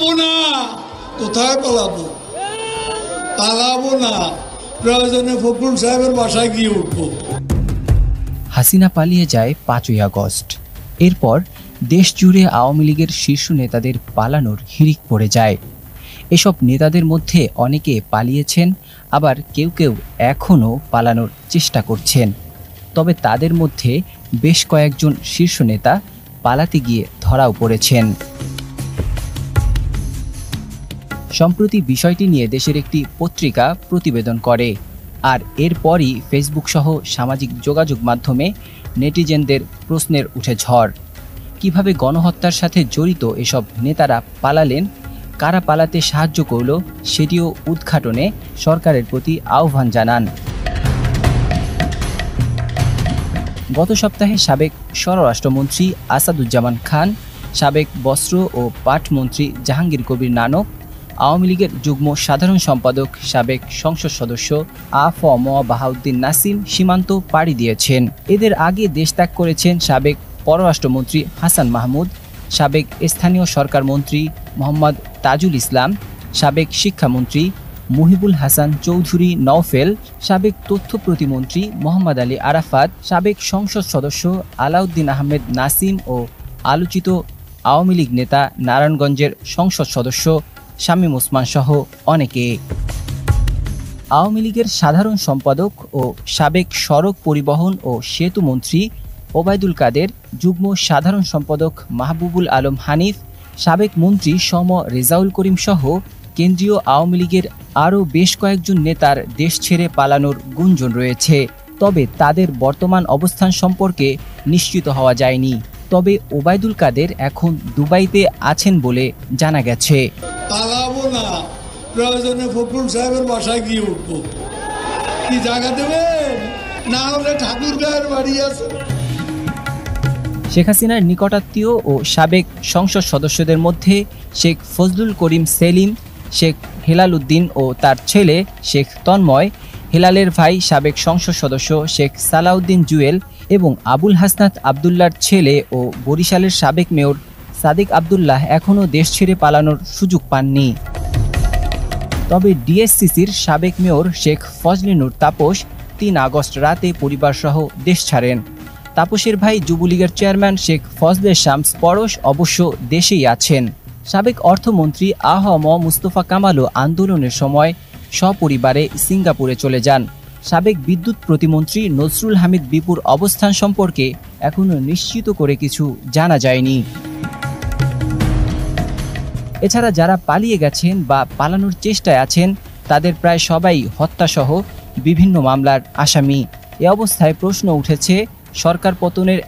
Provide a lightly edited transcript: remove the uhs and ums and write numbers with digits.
পালাবো না। কোথায় পালাবো? পালাবো না, প্রয়োজনে ফখরুল সাহেবের বাসায় গিয়ে উঠবো। হাসিনা পালিয়ে যায় 5ই আগস্ট। এরপর দেশ জুড়ে আওয়ামী লীগের শীর্ষ নেতাদের পালানোর হিড়িক পড়ে যায়। এসব নেতাদের মধ্যে অনেকে পালিয়েছেন, আবার কেউ কেউ এখনও পালানোর চেষ্টা করছেন। তবে তাদের মধ্যে বেশ কয়েকজন শীর্ষ নেতা পালাতে গিয়ে ধরাও পড়েছেন। সম্প্রতি বিষয়টি নিয়ে দেশের একটি পত্রিকা প্রতিবেদন করে, আর এরপরই ফেসবুক সহ সামাজিক যোগাযোগ মাধ্যমে নেটিজেনদের প্রশ্নের উঠে ঝড়। কিভাবে গণহত্যার সাথে জড়িত এসব নেতারা পালালেন, কারা পালাতে সাহায্য করল, সেটিও উদ্ঘাটনে সরকারের প্রতি আহ্বান জানান। গত সপ্তাহে সাবেক স্বরাষ্ট্রমন্ত্রী আসাদুজ্জামান খান, সাবেক বস্ত্র ও পাট মন্ত্রী জাহাঙ্গীর কবির নানক, আওয়ামী লীগের যুগ্ম সাধারণ সম্পাদক সাবেক সংসদ সদস্য আ.ফ.ম. বাহাউদ্দিন নাসিম সীমান্ত পাড়ি দিয়েছেন। এদের আগে দেশ ত্যাগ করেছেন সাবেক পররাষ্ট্রমন্ত্রী হাসান মাহমুদ, সাবেক স্থানীয় সরকার মন্ত্রী মোহাম্মদ তাজুল ইসলাম, সাবেক শিক্ষামন্ত্রী মুহিবুল হাসান চৌধুরী নওফেল, সাবেক তথ্য প্রতিমন্ত্রী মোহাম্মদ আলী আরাফাত, সাবেক সংসদ সদস্য আলাউদ্দিন আহমেদ নাসিম ও আলোচিত আওয়ামী লীগ নেতা নারায়ণগঞ্জের সংসদ সদস্য শামীম ওসমান সহ অনেকে। আওয়ামী লীগের সাধারণ সম্পাদক ও সাবেক সড়ক পরিবহন ও সেতু মন্ত্রী ওবায়দুল কাদের, যুগ্ম সাধারণ সম্পাদক মাহবুবুল আলম হানিফ, সাবেক মন্ত্রী সম রেজাউল করিম সহ কেন্দ্রীয় আওয়ামী লীগের আরও বেশ কয়েকজন নেতার দেশ ছেড়ে পালানোর গুঞ্জন রয়েছে। তবে তাদের বর্তমান অবস্থান সম্পর্কে নিশ্চিত হওয়া যায়নি। তবে ওবায়দুল কাদের এখন দুবাইতে আছেন বলে জানা গেছে। পালাবো না, প্রয়োজনে ফখরুল সাহেবের বাসায় গিয়ে উঠবো। কি জায়গা দেবেন? না হলে ঠাকুরগাঁয়ের বাড়ি আছে। শেখ হাসিনার নিকটাত্মীয় ও সাবেক সংসদ সদস্যদের মধ্যে শেখ ফজলুল করিম সেলিম, শেখ হেলাল উদ্দিন ও তার ছেলে শেখ তন্ময়, হেলালের ভাই সাবেক সংসদ সদস্য শেখ সালাউদ্দিন জুয়েল এবং আবুল হাসনাত আবদুল্লাহর ছেলে ও বরিশালের সাবেক মেয়র সাদিক আবদুল্লাহ এখনও দেশ ছেড়ে পালানোর সুযোগ পাননি। তবে ডিএসসিসির সাবেক মেয়র শেখ ফজলে নূর তাপস 3 আগস্ট রাতে পরিবারসহ দেশ ছাড়েন। তাপসের ভাই যুবলীগের চেয়ারম্যান শেখ ফজলে শামস পরশ অবশ্য দেশেই আছেন। সাবেক অর্থমন্ত্রী আ.হ.ম. মুস্তফা কামালও আন্দোলনের সময় সপরিবারে সিঙ্গাপুরে চলে যান। সাবেক বিদ্যুৎ প্রতিমন্ত্রী নসরুল হামিদ বিপুর অবস্থান সম্পর্কে এখনও নিশ্চিত করে কিছু জানা যায়নি। এছাড়া যারা পালিয়ে গেছেন বা পালানোর চেষ্টায় আছেন তাদের প্রায় সবাই হত্যাসহ বিভিন্ন মামলার আসামি। এ অবস্থায় প্রশ্ন উঠেছে, সরকার পতনের